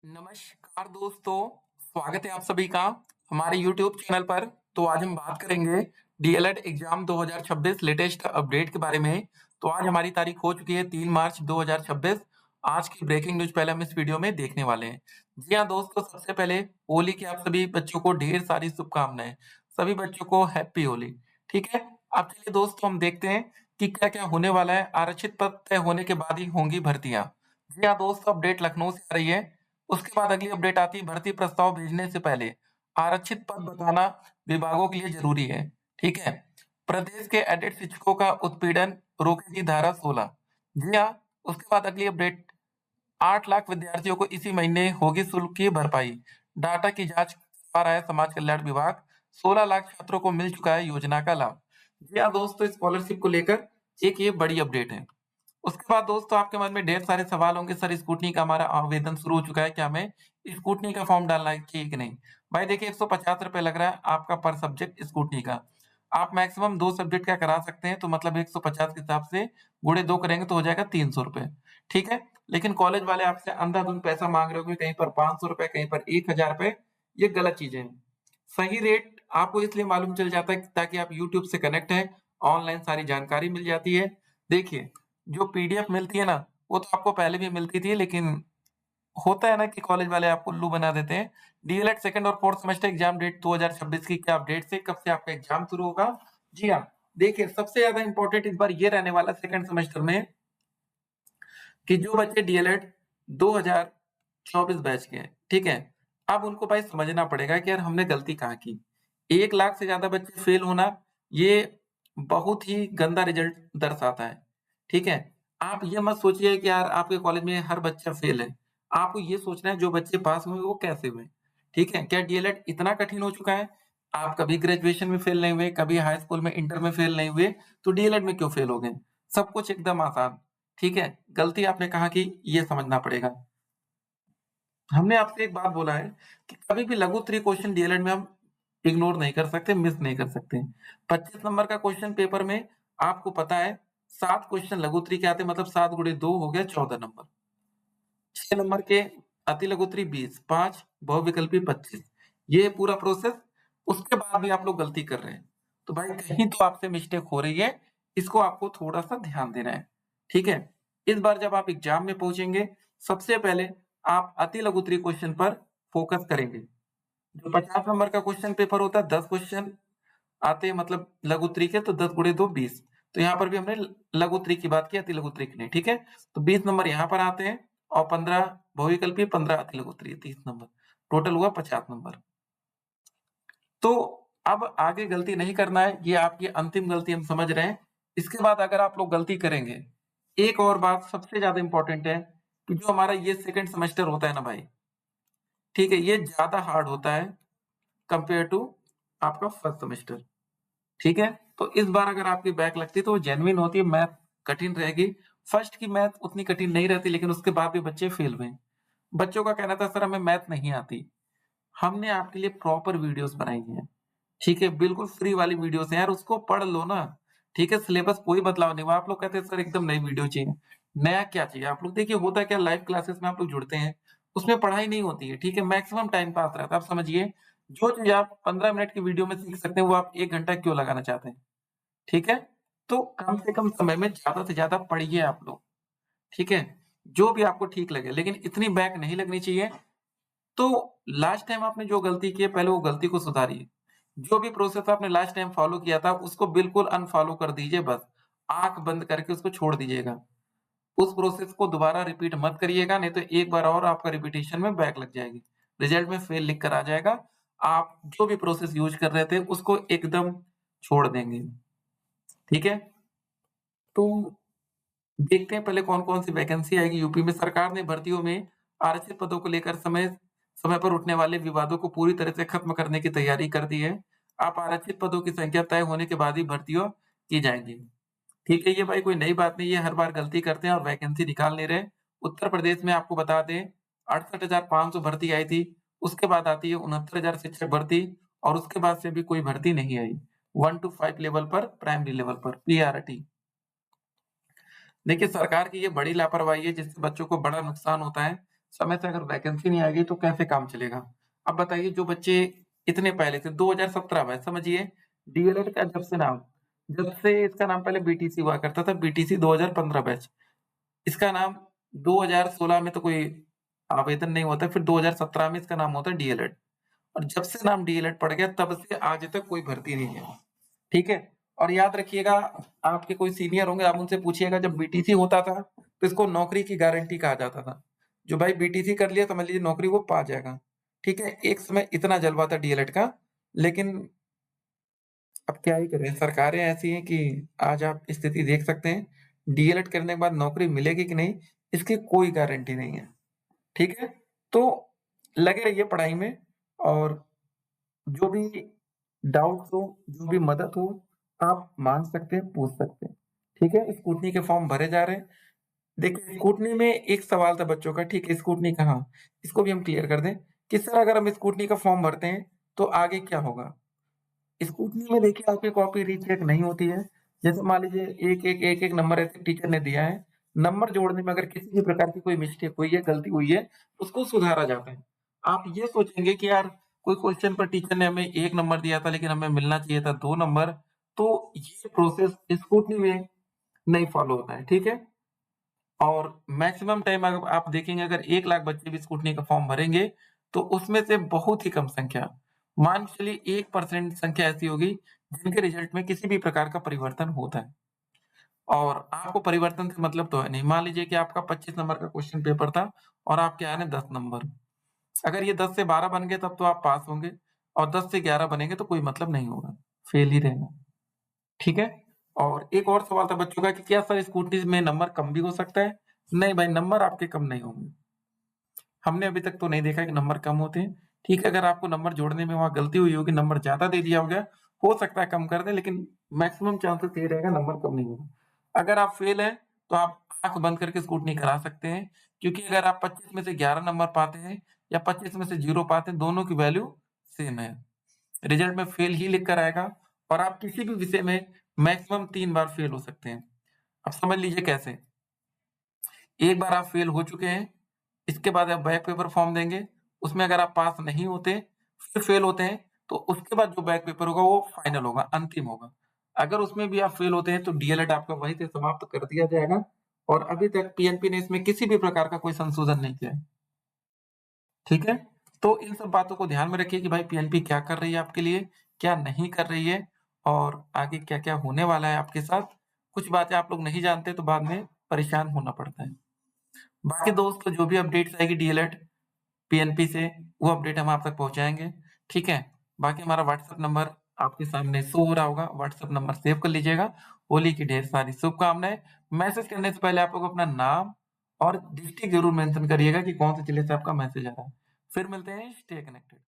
नमस्कार दोस्तों, स्वागत है आप सभी का हमारे YouTube चैनल पर। तो आज हम बात करेंगे डीएलएड एग्जाम 2026 लेटेस्ट अपडेट के बारे में। तो आज हमारी तारीख हो चुकी है 3 मार्च 2026। आज की ब्रेकिंग न्यूज पहले हम इस वीडियो में देखने वाले हैं। जी हाँ दोस्तों, सबसे पहले होली की आप सभी बच्चों को ढेर सारी शुभकामनाएं। सभी बच्चों को हैप्पी होली। ठीक है, अब चलिए दोस्तों हम देखते हैं कि क्या क्या होने वाला है। आरक्षित पद तय होने के बाद ही होंगी भर्तियां। जी हाँ दोस्तों, अपडेट लखनऊ से आ रही है। उसके बाद अगली अपडेट आती है, भर्ती प्रस्ताव भेजने से पहले आरक्षित पद बताना विभागों के लिए जरूरी है। ठीक है, प्रदेश के एडेड शिक्षकों का उत्पीड़न रोकेगी धारा 16। जी हाँ, उसके बाद अगली अपडेट, 8 लाख विद्यार्थियों को इसी महीने होगी शुल्क की भरपाई। डाटा की जांच करवा रहा है समाज कल्याण विभाग। 16 लाख छात्रों को मिल चुका है योजना का लाभ। जी हाँ दोस्तों, स्कॉलरशिप को लेकर एक ये बड़ी अपडेट है। उसके बाद दोस्तों आपके मन में ढेर सारे सवाल होंगे, सर स्कूटनी का हमारा आवेदन शुरू हो चुका है, क्या हमें स्कूटनी का फॉर्म डालना चाहिए कि नहीं? भाई देखिए, 150 रुपए लग रहा है आपका पर सब्जेक्ट स्कूटनी का। आप मैक्सिमम 2 सब्जेक्ट का करा सकते हैं, तो मतलब 150 के हिसाब से गुणे 2 करेंगे तो हो जाएगा 300 रुपए। ठीक है, लेकिन कॉलेज वाले आपसे अंधाधुंध पैसा मांग रहे होंगे, कहीं पर 500 रुपए, कहीं पर 1000 रुपए। ये गलत चीजें हैं। सही रेट आपको इसलिए मालूम चल जाता है ताकि आप यूट्यूब से कनेक्ट हैं, ऑनलाइन सारी जानकारी मिल जाती है। देखिए, जो पीडीएफ मिलती है ना, वो तो आपको पहले भी मिलती थी, लेकिन होता है ना कि कॉलेज वाले आपको उल्लू बना देते हैं। डीएलएड सेकंड और फोर्थ सेमेस्टर एग्जाम डेट 2026 की क्या अपडेट से, कब से आपका एग्जाम शुरू होगा? जी हाँ, देखिए सबसे ज्यादा इंपॉर्टेंट इस बार ये रहने वाला सेकंड सेमेस्टर में कि जो बच्चे डीएलएड 2024 बैच के हैं, ठीक है, अब उनको भाई समझना पड़ेगा कि यार हमने गलती कहाँ की। 1 लाख से ज्यादा बच्चे फेल होना, ये बहुत ही गंदा रिजल्ट दर्शाता है। ठीक है, आप ये मत सोचिए कि यार आपके कॉलेज में हर बच्चा फेल है। आपको ये सोचना है जो बच्चे पास हुए वो कैसे हुए। ठीक है, क्या डीएलएड इतना कठिन हो चुका है? आप कभी ग्रेजुएशन में फेल नहीं हुए, कभी हाई स्कूल में, इंटर में फेल नहीं हुए, तो डीएलएड में क्यों फेल हो गए? सब कुछ एकदम आसान। ठीक है, गलती आपने कहाँ की ये समझना पड़ेगा। हमने आपसे एक बात बोला है कि कभी भी लघु उत्तरीय क्वेश्चन डीएलएड में हम इग्नोर नहीं कर सकते, मिस नहीं कर सकते। 25 नंबर का क्वेश्चन पेपर में आपको पता है 7 क्वेश्चन लघु उत्तरीय के आते हैं, मतलब 7 गुणे 2 हो गया 14 नंबर। 6 नंबर के अति लघु उत्तरीय 20, 5 बहुविकल्पी 25। ये पूरा प्रोसेस, उसके बाद भी आप लोग गलती कर रहे हैं। तो भाई कहीं तो आपसे मिस्टेक हो रही है, इसको आपको थोड़ा-सा ध्यान देना है। ठीक है? इस बार जब आप एग्जाम में पहुंचेंगे, सबसे पहले आप अति लघु उत्तरीय क्वेश्चन पर फोकस करेंगे। जो 50 नंबर का क्वेश्चन पेपर होता है, 10 क्वेश्चन आते हैं, मतलब लघु उत्तरीय के, तो 10 गुणे 2 20। तो यहाँ पर भी हमने लघु उत्तरीय की बात की, अति लघु उत्तरीय की नहीं। ठीक है, तो 20 नंबर यहाँ पर आते हैं और 15 बहुविकल्पी, 15 अति लघु उत्तरीय, 30 नंबर। टोटल हुआ 50 नंबर। तो अब आगे गलती नहीं करना है, ये आपकी अंतिम गलती हम समझ रहे हैं। इसके बाद अगर आप लोग गलती करेंगे, एक और बात सबसे ज्यादा इंपॉर्टेंट है कि जो हमारा ये सेकंड सेमेस्टर होता है ना भाई, ठीक है, ये ज्यादा हार्ड होता है कंपेयर टू आपका फर्स्ट सेमेस्टर। ठीक है, तो इस बार अगर आपकी बैक लगती है तो वो जेन्युइन होती है, मैथ कठिन रहेगी। फर्स्ट की मैथ उतनी कठिन नहीं रहती, लेकिन उसके बाद भी बच्चे फेल हुए। बच्चों का कहना था सर हमें मैथ नहीं आती। हमने आपके लिए प्रॉपर वीडियोस बनाई हैं। ठीक है, बिल्कुल फ्री वाली वीडियोस हैं यार, उसको पढ़ लो ना। ठीक है, सिलेबस कोई बदलाव नहीं हुआ। आप लोग कहते हैं सर एकदम नई वीडियो चाहिए। नया क्या चाहिए? आप लोग देखिए, होता है क्या, लाइव क्लासेस में आप लोग जुड़ते हैं, उसमें पढ़ाई नहीं होती है। ठीक है, मैक्सिमम टाइम पास रहता है। आप समझिए, जो चीज आप 15 मिनट की वीडियो में सीख सकते हैं, वो आप 1 घंटा क्यों लगाना चाहते हैं? ठीक है, तो कम से कम समय में ज्यादा से ज्यादा पढ़िए आप लोग। ठीक है, जो भी आपको ठीक लगे, लेकिन इतनी बैक नहीं लगनी चाहिए। तो लास्ट टाइम आपने जो गलती की है, पहले वो गलती को सुधारिए। जो भी प्रोसेस आपने लास्ट टाइम फॉलो किया था, उसको बिल्कुल अनफॉलो कर दीजिए बस। आँख बंद करके उसको छोड़ दीजिएगा। उस प्रोसेस को दोबारा रिपीट मत करिएगा, नहीं तो एक बार और आपका रिपीटिशन में बैक लग जाएगी। रिजल्ट में फेल लिख कर आ जाएगा। आप जो भी प्रोसेस यूज़ कर रहे थे, उसको एकदम छोड़ देंगे। ठीक है? तो देखते हैं पहले कौन-कौन सी वैकेंसी आएगी यूपी में। सरकार ने भर्तियों में आरक्षित पदों को लेकर समय समय पर उठने वाले विवादों को पूरी तरह से खत्म करने की तैयारी कर दी है। अब आरक्षित पदों की संख्या तय होने के बाद ही भर्तियाँ की जाएँगी। ठीक है, ये भाई कोई नई बात नहीं है, हर बार गलती करते हैं और वैकेंसी निकाल नहीं रहे। उत्तर प्रदेश में आपको बता दें, 68,500 भर्ती आई थी, उसके बाद आती है 69,000 शिक्षक भर्ती, और उसके बाद से भी कोई भर्ती नहीं आई। 1 टू 5 लेवल पर, प्राइमरी लेवल पर, पीआरटी। देखिए, सरकार की ये बड़ी लापरवाही है जिससे बच्चों को बड़ा नुकसान होता है। समय से अगर वैकेंसी नहीं आएगी तो कैसे काम चलेगा? अब बताइए जो बच्चे इतने पहले से 2017 में समझिए डीएलएड का जब से इसका नाम पहले बीटीसी हुआ करता था, बीटीसी 2015 बैच। इसका नाम 2016 में तो कोई आवेदन नहीं होता, फिर 2017 में इसका नाम होता है डीएलएड और जब से नाम डीएलएड पड़ गया तब से आज तक कोई भर्ती नहीं है, ठीक है? और याद रखिएगा आपके कोई सीनियर होंगे, आप उनसे पूछिएगा जब बीटीसी होता था, तो इसको नौकरी की गारंटी कहा जाता था। जो भाई बीटीसी कर लिया समझ लीजिए नौकरी वो पा जाएगा, ठीक है? एक समय इतना जलवा था डीएलएड का, लेकिन अब क्या ही करें, सरकारें ऐसी हैं कि आज आप स्थिति देख सकते हैं, डीएलएड करने के बाद नौकरी मिलेगी कि नहीं, इसकी कोई गारंटी नहीं है, ठीक है? तो लगे रहिए पढ़ाई में और जो भी डाउट्स हो, जो भी मदद हो, आप माँग सकते हैं, पूछ सकते हैं, ठीक है? स्कूटनी के फॉर्म भरे जा रहे हैं। देखिए स्कूटनी में एक सवाल था बच्चों का, ठीक है, स्कूटनी कहाँ? इसको भी हम क्लियर कर दें कि सर अगर हम स्कूटनी का फॉर्म भरते हैं, तो आगे क्या होगा? स्कूटनी में देखिए आपकी कॉपी रीचेक नहीं होती है। जैसे मान लीजिए एक नंबर ऐसे टीचर ने दिया है, नंबर जोड़ने में अगर किसी भी प्रकार की कोई मिस्टेक हुई है, गलती हुई है, उसको सुधारा जाता है। आप ये सोचेंगे कि यार कोई क्वेश्चन पर टीचर ने हमें 1 नंबर दिया था लेकिन हमें मिलना चाहिए था 2 नंबर, तो ये प्रोसेस स्कूटनी में नहीं फॉलो होता है, ठीक है? और मैक्सिमम टाइम अगर आप देखेंगे अगर 1 लाख बच्चे भी स्कूटनी का फॉर्म भरेंगे, तो उसमें से बहुत ही कम संख्या, मान के चलिए 1% संख्या ऐसी होगी, जिनके रिजल्ट में किसी भी प्रकार का परिवर्तन होता है। और आपको परिवर्तन से मतलब तो है नहीं, मान लीजिए कि आपका 25 नंबर का क्वेश्चन पेपर था और आपके आए हैं 10 नंबर। अगर ये 10 से 12 बन गए तब तो आप पास होंगे और 10 से 11 बनेंगे तो कोई मतलब नहीं होगा, फेल ही रहेगा, ठीक है? और एक और सवाल था बच्चों का कि क्या सर स्कूटी में नंबर कम भी हो सकता है? नहीं भाई, नंबर आपके कम नहीं होंगे। हमने अभी तक तो नहीं देखा कि नंबर कम होते हैं। ठीक है, अगर आपको नंबर जोड़ने में वहाँ गलती हुई होगी, नंबर ज़्यादा दे दिया होगा, हो सकता है कम कर दें, लेकिन मैक्सिमम चांसेस ये रहेगा नंबर कम नहीं होगा। अगर आप फेल हैं, तो आप आँख बंद करके स्क्रूटनी करा सकते हैं, क्योंकि अगर आप 25 में से 11 नंबर पाते हैं या 25 में से 0 पाते हैं, दोनों की वैल्यू सेम है। रिजल्ट में फेल ही लिख कर आएगा और आप किसी भी विषय में मैक्सिमम 3 बार फेल हो सकते हैं। अब समझ लीजिए कैसे? एक बार आप फेल हो चुके हैं, इसके बाद आप बैक पेपर फॉर्म देंगे, उसमें अगर आप पास नहीं होते, फिर फेल होते हैं, तो उसके बाद जो बैक पेपर होगा वो फाइनल होगा, अंतिम होगा। अगर उसमें भी आप फेल होते हैं तो डीएलएड आपका वहीं से समाप्त कर दिया जाएगा और अभी तक पीएनपी ने इसमें किसी भी प्रकार का कोई संशोधन नहीं किया है, ठीक है? तो इन सब बातों को ध्यान में रखिए कि भाई पीएनपी क्या कर रही है आपके लिए, क्या नहीं कर रही है और आगे क्या-क्या होने वाला है आपके साथ। कुछ बातें आप लोग नहीं जानते तो बाद में परेशान होना पड़ता है। बाकी दोस्त जो भी अपडेट्स आएगी डीएलएड, पीएनपी से वो अपडेट हम आप तक पहुँचाएँगे, ठीक है? बाकी हमारा व्हाट्सएप नंबर आपके सामने शो हो रहा होगा, व्हाट्सएप नंबर सेव कर लीजिएगा। होली की ढेर सारी शुभकामनाएँ। मैसेज करने से पहले आप लोग अपना नाम और डिस्ट्रिक्ट ज़रूर मेंशन करिएगा कि कौन से जिले से आपका मैसेज आ रहा है। फिर मिलते हैं, स्टे कनेक्टेड।